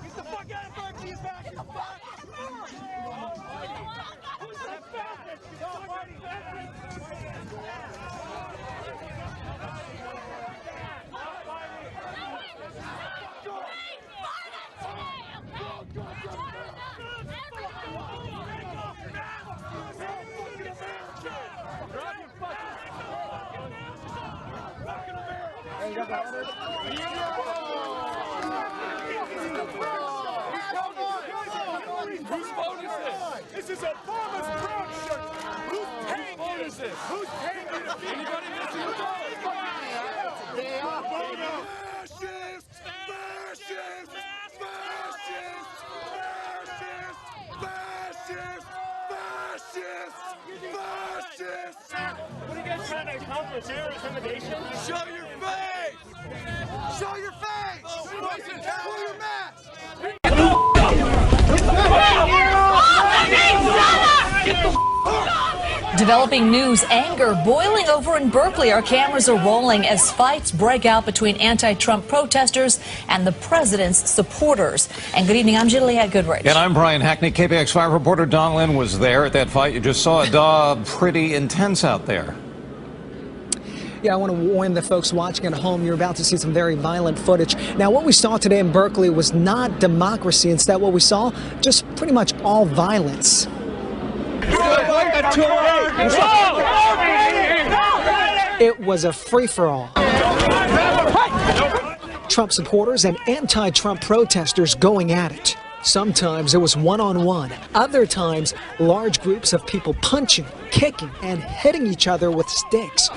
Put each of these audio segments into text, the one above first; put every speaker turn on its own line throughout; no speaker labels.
Get the fuck out of Berkeley! Get back! Get the fuck out of Who's that bastard? Stop fighting!
Whose phone is this? This is Obama's brown shirt. Whose phone is this? Who's paying you to be? Anybody missing the phone? Fascist! Fascist! Fascist! Fascist! Fascist! Fascist!
What are you guys trying to accomplish here? Intimidation?
Show your face! Show your face! Pull your mask!
Developing news, anger boiling over in Berkeley. Our cameras are rolling as fights break out between anti-Trump protesters and the president's supporters. And good evening, I'm Juliette Goodrich.
And I'm Brian Hackney. KPX5 reporter Don Lynn was there at that fight. You just saw it, pretty intense out there.
Yeah, I want to warn the folks watching at home, you're about to see some very violent footage. Now, what we saw today in Berkeley was not democracy. Instead, what we saw, just pretty much all violence. It was a free-for-all. Trump supporters and anti-Trump protesters going at it. Sometimes it was one-on-one. Other times, large groups of people punching, kicking, and hitting each other with sticks.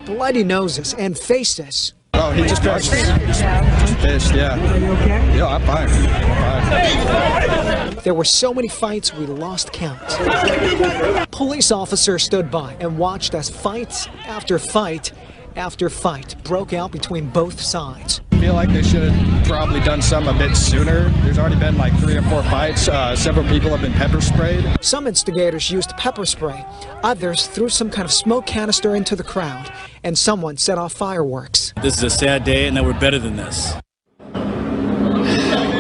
Bloody noses and faces.
Oh, he just touched his fist, yeah.
Are you okay?
Yeah, I'm fine.
There were so many fights, we lost count. Police officers stood by and watched as fight after fight after fight broke out between both sides.
I feel like they should have probably done some a bit sooner. There's already been like 3 or 4 fights. Several people have been pepper sprayed.
Some instigators used pepper spray. Others threw some kind of smoke canister into the crowd. And someone set off fireworks.
This is a sad day, and that we're better than this.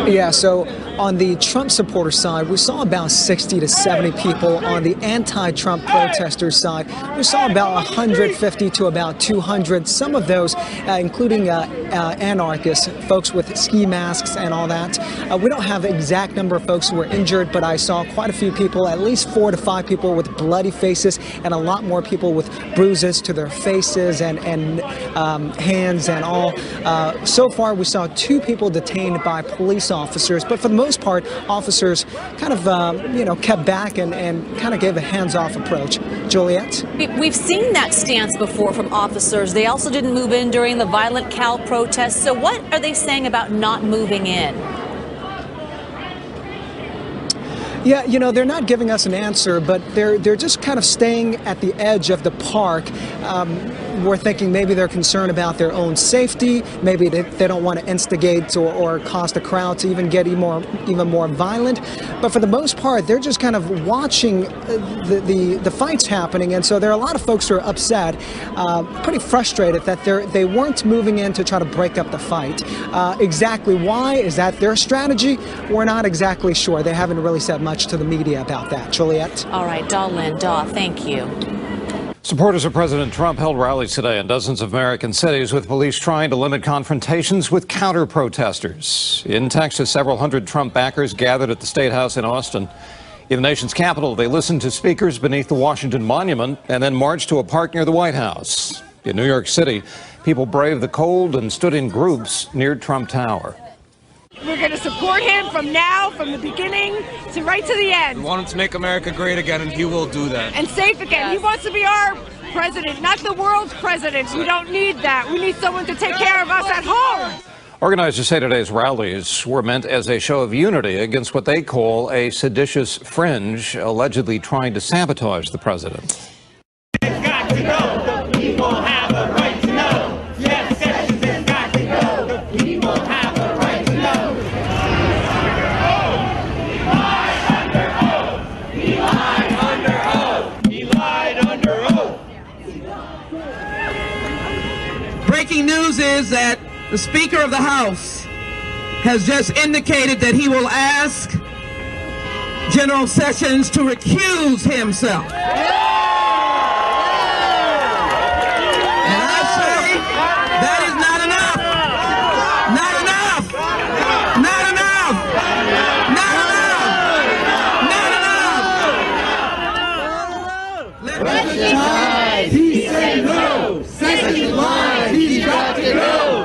Yeah, so on the Trump supporter side, we saw about 60 to 70 people. On the anti-Trump protesters side, we saw about 150 to about 200. Some of those, including anarchists, folks with ski masks and all that. We don't have the exact number of folks who were injured, but I saw quite a few people, at least 4 to 5 people with bloody faces, and a lot more people with bruises to their faces and hands and all. So far, we saw 2 people detained by police officers, but for the most part, officers kind of, kept back and kind of gave a hands-off approach. Juliette?
We've seen that stance before from officers. They also didn't move in during the violent Cal protests. So what are they saying about not moving in?
Yeah, they're not giving us an answer, but they're just kind of staying at the edge of the park. We're thinking maybe they're concerned about their own safety. Maybe they don't want to instigate or cause the crowd to even get even more violent. But for the most part, they're just kind of watching the fights happening. And so there are a lot of folks who are upset, pretty frustrated that they weren't moving in to try to break up the fight. Exactly why? Is that their strategy? We're not exactly sure. They haven't really said much to the media about that. Juliette?
All right, Dahlin, thank you.
Supporters of President Trump held rallies today in dozens of American cities, with police trying to limit confrontations with counter-protesters. In Texas, several hundred Trump backers gathered at the State House in Austin. In the nation's capital, they listened to speakers beneath the Washington Monument and then marched to a park near the White House. In New York City, people braved the cold and stood in groups near Trump Tower.
We're going to support him from the beginning to right to the end.
We want him to make America great again, and he will do that.
And safe again. Yes. He wants to be our president, not the world's president. We don't need that. We need someone to take care of us at home.
Organizers say today's rallies were meant as a show of unity against what they call a seditious fringe allegedly trying to sabotage the president.
It's got to go. The people have a right to know. Jeff Sessions has got to go. The people have a right to know. He lied under oath. He lied under oath. He lied under oath.
Breaking news is that the Speaker of the House has just indicated that he will ask General Sessions to recuse himself. And I say that is not enough. Not enough. Not enough. Not enough. Not enough. Let me
He said no. Sessions lied. He's got to go.